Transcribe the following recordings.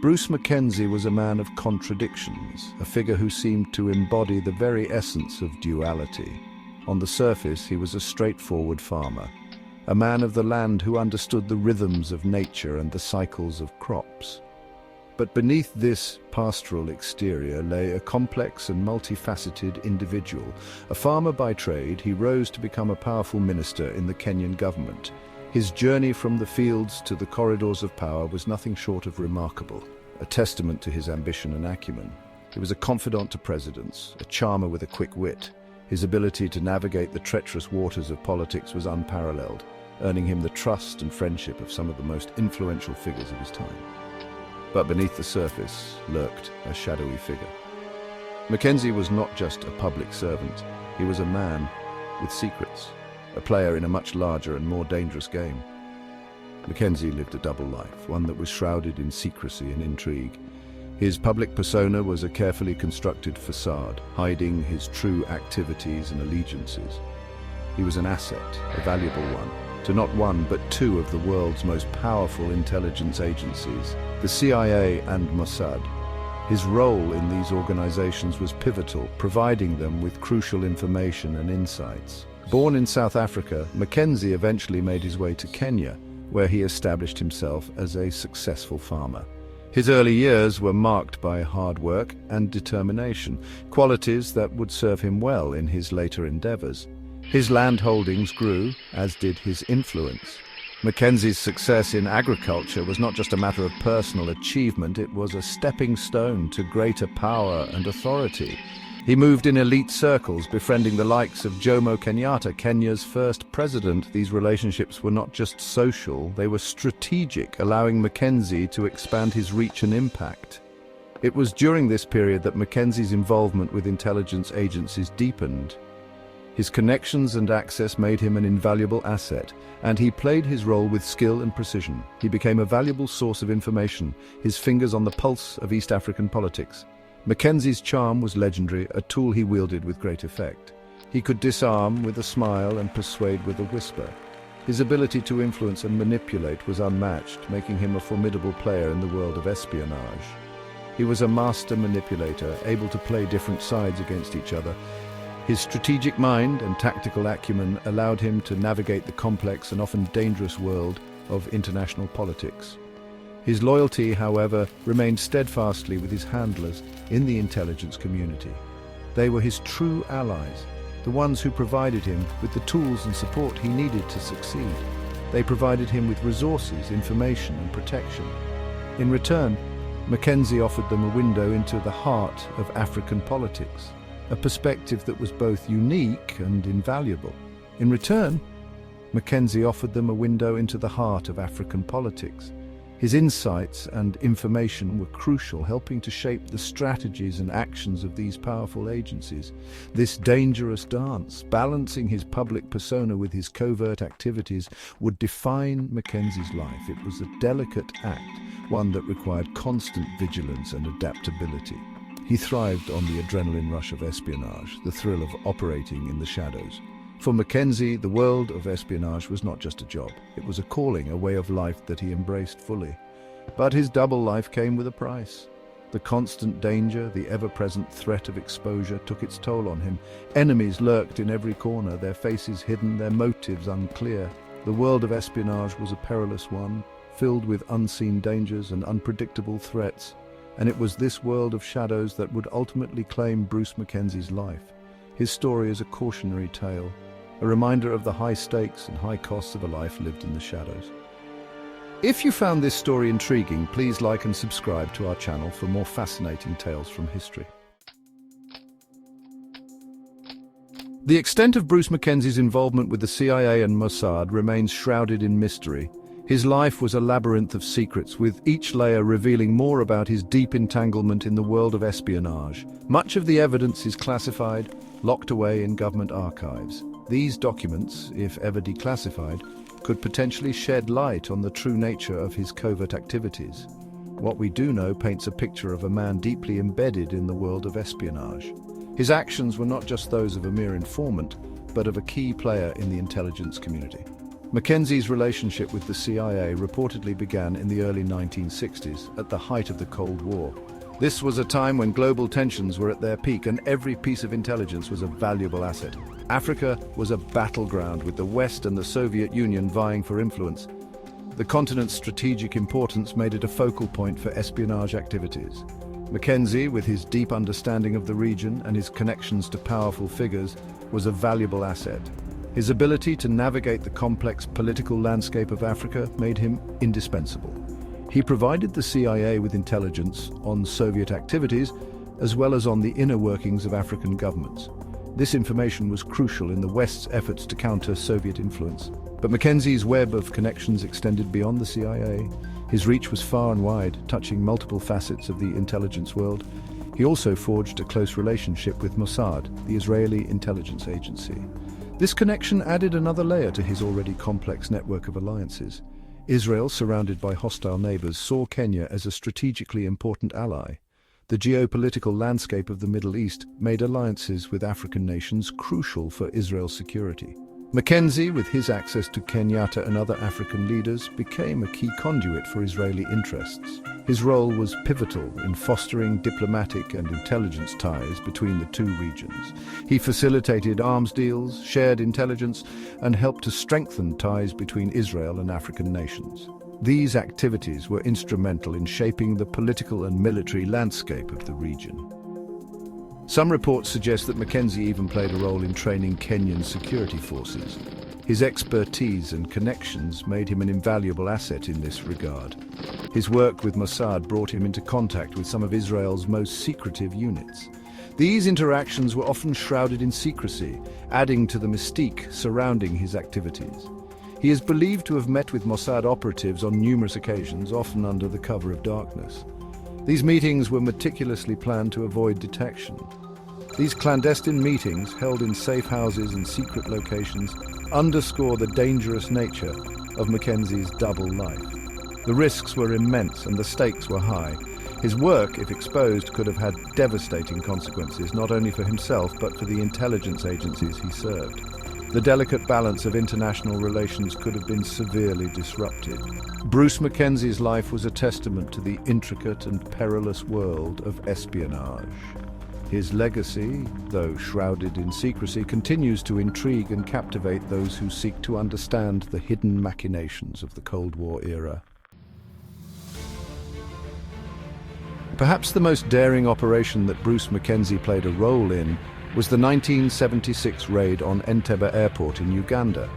Bruce Mackenzie was a man of contradictions, a figure who seemed to embody the very essence of duality. On the surface, he was a straightforward farmer, a man of the land who understood the rhythms of nature and the cycles of crops. But beneath this pastoral exterior lay a complex and multifaceted individual. A farmer by trade, he rose to become a powerful minister in the Kenyan government. His journey from the fields to the corridors of power was nothing short of remarkable, a testament to his ambition and acumen. He was a confidant to presidents, a charmer with a quick wit. His ability to navigate the treacherous waters of politics was unparalleled, earning him the trust and friendship of some of the most influential figures of his time. But beneath the surface lurked a shadowy figure. Mackenzie was not just a public servant, he was a man with secrets, a player in a much larger and more dangerous game. Mackenzie lived a double life, one that was shrouded in secrecy and intrigue. His public persona was a carefully constructed facade, hiding his true activities and allegiances. He was an asset, a valuable one, to not one but two of the world's most powerful intelligence agencies, the CIA and Mossad. His role in these organizations was pivotal, providing them with crucial information and insights. Born in South Africa, Mackenzie eventually made his way to Kenya, where he established himself as a successful farmer. His early years were marked by hard work and determination, qualities that would serve him well in his later endeavors. His land holdings grew, as did his influence. Mackenzie's success in agriculture was not just a matter of personal achievement, it was a stepping stone to greater power and authority. He moved in elite circles, befriending the likes of Jomo Kenyatta, Kenya's first president. These relationships were not just social, they were strategic, allowing Mackenzie to expand his reach and impact. It was during this period that Mackenzie's involvement with intelligence agencies deepened. His connections and access made him an invaluable asset, and he played his role with skill and precision. He became a valuable source of information, his fingers on the pulse of East African politics. Mackenzie's charm was legendary, a tool he wielded with great effect. He could disarm with a smile and persuade with a whisper. His ability to influence and manipulate was unmatched, making him a formidable player in the world of espionage. He was a master manipulator, able to play different sides against each other. His strategic mind and tactical acumen allowed him to navigate the complex and often dangerous world of international politics. His loyalty, however, remained steadfastly with his handlers in the intelligence community. They were his true allies, the ones who provided him with the tools and support he needed to succeed. They provided him with resources, information, and protection. In return, Mackenzie offered them a window into the heart of African politics, a perspective that was both unique and invaluable. In return, Mackenzie offered them a window into the heart of African politics. His insights and information were crucial, helping to shape the strategies and actions of these powerful agencies. This dangerous dance, balancing his public persona with his covert activities, would define Mackenzie's life. It was a delicate act, one that required constant vigilance and adaptability. He thrived on the adrenaline rush of espionage, the thrill of operating in the shadows. For Mackenzie, the world of espionage was not just a job. It was a calling, a way of life that he embraced fully. But his double life came with a price. The constant danger, the ever-present threat of exposure took its toll on him. Enemies lurked in every corner, their faces hidden, their motives unclear. The world of espionage was a perilous one, filled with unseen dangers and unpredictable threats. And it was this world of shadows that would ultimately claim Bruce Mackenzie's life. His story is a cautionary tale, a reminder of the high stakes and high costs of a life lived in the shadows. If you found this story intriguing, please like and subscribe to our channel for more fascinating tales from history. The extent of Bruce Mackenzie's involvement with the CIA and Mossad remains shrouded in mystery. His life was a labyrinth of secrets, with each layer revealing more about his deep entanglement in the world of espionage. Much of the evidence is classified, locked away in government archives. These documents, if ever declassified, could potentially shed light on the true nature of his covert activities. What we do know paints a picture of a man deeply embedded in the world of espionage. His actions were not just those of a mere informant, but of a key player in the intelligence community. Mackenzie's relationship with the CIA reportedly began in the early 1960s, at the height of the Cold War. This was a time when global tensions were at their peak and every piece of intelligence was a valuable asset. Africa was a battleground, with the West and the Soviet Union vying for influence. The continent's strategic importance made it a focal point for espionage activities. Mackenzie, with his deep understanding of the region and his connections to powerful figures, was a valuable asset. His ability to navigate the complex political landscape of Africa made him indispensable. He provided the CIA with intelligence on Soviet activities, as well as on the inner workings of African governments. This information was crucial in the West's efforts to counter Soviet influence. But Mackenzie's web of connections extended beyond the CIA. His reach was far and wide, touching multiple facets of the intelligence world. He also forged a close relationship with Mossad, the Israeli intelligence agency. This connection added another layer to his already complex network of alliances. Israel, surrounded by hostile neighbors, saw Kenya as a strategically important ally. The geopolitical landscape of the Middle East made alliances with African nations crucial for Israel's security. Mackenzie, with his access to Kenyatta and other African leaders, became a key conduit for Israeli interests. His role was pivotal in fostering diplomatic and intelligence ties between the two regions. He facilitated arms deals, shared intelligence, and helped to strengthen ties between Israel and African nations. These activities were instrumental in shaping the political and military landscape of the region. Some reports suggest that Mackenzie even played a role in training Kenyan security forces. His expertise and connections made him an invaluable asset in this regard. His work with Mossad brought him into contact with some of Israel's most secretive units. These interactions were often shrouded in secrecy, adding to the mystique surrounding his activities. He is believed to have met with Mossad operatives on numerous occasions, often under the cover of darkness. These meetings were meticulously planned to avoid detection. These clandestine meetings, held in safe houses and secret locations, underscore the dangerous nature of Mackenzie's double life. The risks were immense and the stakes were high. His work, if exposed, could have had devastating consequences, not only for himself but for the intelligence agencies he served. The delicate balance of international relations could have been severely disrupted. Bruce Mackenzie's life was a testament to the intricate and perilous world of espionage. His legacy, though shrouded in secrecy, continues to intrigue and captivate those who seek to understand the hidden machinations of the Cold War era. Perhaps the most daring operation that Bruce Mackenzie played a role in was the 1976 raid on Entebbe Airport in Uganda.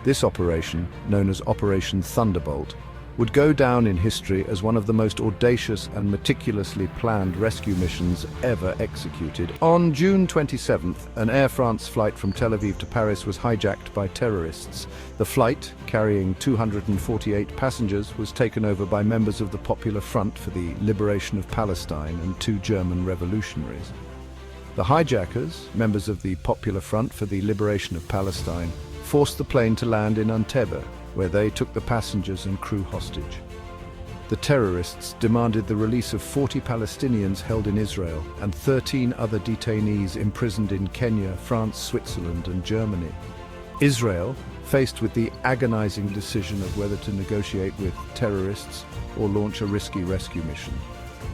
This operation, known as Operation Thunderbolt, would go down in history as one of the most audacious and meticulously planned rescue missions ever executed. On June 27th, an Air France flight from Tel Aviv to Paris was hijacked by terrorists. The flight, carrying 248 passengers, was taken over by members of the Popular Front for the Liberation of Palestine and 2 German revolutionaries. The hijackers, members of the Popular Front for the Liberation of Palestine, forced the plane to land in Entebbe, where they took the passengers and crew hostage. The terrorists demanded the release of 40 Palestinians held in Israel and 13 other detainees imprisoned in Kenya, France, Switzerland, and Germany. Israel, faced with the agonizing decision of whether to negotiate with terrorists or launch a risky rescue mission,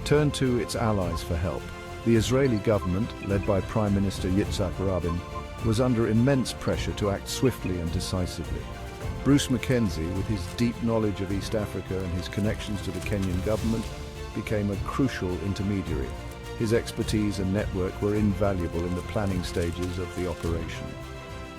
turned to its allies for help. The Israeli government, led by Prime Minister Yitzhak Rabin, was under immense pressure to act swiftly and decisively. Bruce Mackenzie, with his deep knowledge of East Africa and his connections to the Kenyan government, became a crucial intermediary. His expertise and network were invaluable in the planning stages of the operation.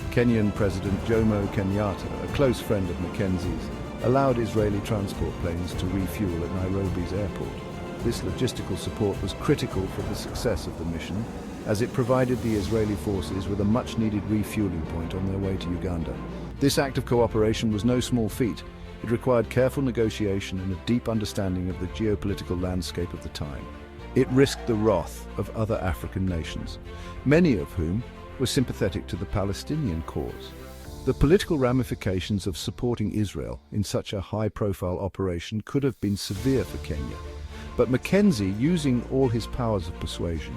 Kenyan President Jomo Kenyatta, a close friend of Mackenzie's, allowed Israeli transport planes to refuel at Nairobi's airport. This logistical support was critical for the success of the mission, as it provided the Israeli forces with a much-needed refueling point on their way to Uganda. This act of cooperation was no small feat. It required careful negotiation and a deep understanding of the geopolitical landscape of the time. It risked the wrath of other African nations, many of whom were sympathetic to the Palestinian cause. The political ramifications of supporting Israel in such a high-profile operation could have been severe for Kenya. But Mackenzie, using all his powers of persuasion,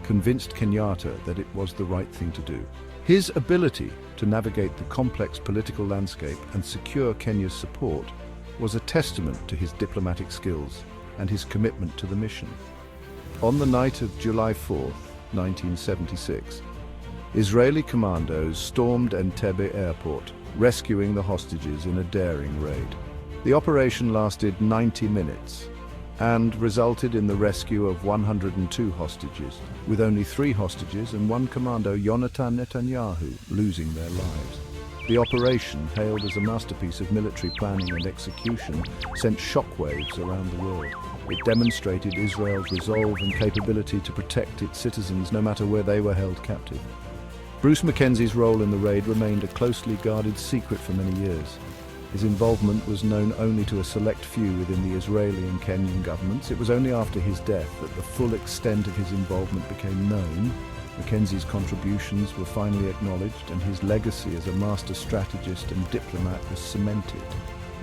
convinced Kenyatta that it was the right thing to do. His ability to navigate the complex political landscape and secure Kenya's support was a testament to his diplomatic skills and his commitment to the mission. On the night of July 4, 1976, Israeli commandos stormed Entebbe airport, rescuing the hostages in a daring raid. The operation lasted 90 minutes and resulted in the rescue of 102 hostages, with only 3 hostages and 1 commando, Yonatan Netanyahu, losing their lives. The operation, hailed as a masterpiece of military planning and execution, sent shockwaves around the world. It demonstrated Israel's resolve and capability to protect its citizens no matter where they were held captive. Bruce Mackenzie's role in the raid remained a closely guarded secret for many years. His involvement was known only to a select few within the Israeli and Kenyan governments. It was only after his death that the full extent of his involvement became known. Mackenzie's contributions were finally acknowledged, and his legacy as a master strategist and diplomat was cemented.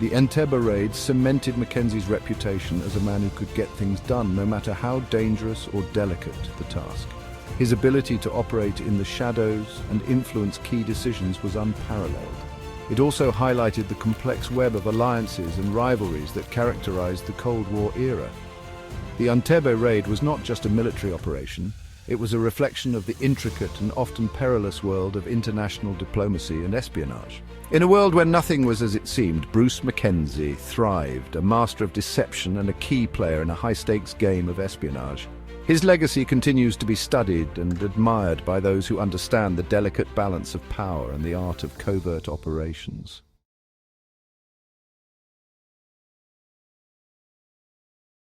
The Entebbe raid cemented Mackenzie's reputation as a man who could get things done, no matter how dangerous or delicate the task. His ability to operate in the shadows and influence key decisions was unparalleled. It also highlighted the complex web of alliances and rivalries that characterized the Cold War era. The Entebbe raid was not just a military operation, it was a reflection of the intricate and often perilous world of international diplomacy and espionage. In a world where nothing was as it seemed, Bruce Mackenzie thrived, a master of deception and a key player in a high-stakes game of espionage. His legacy continues to be studied and admired by those who understand the delicate balance of power and the art of covert operations.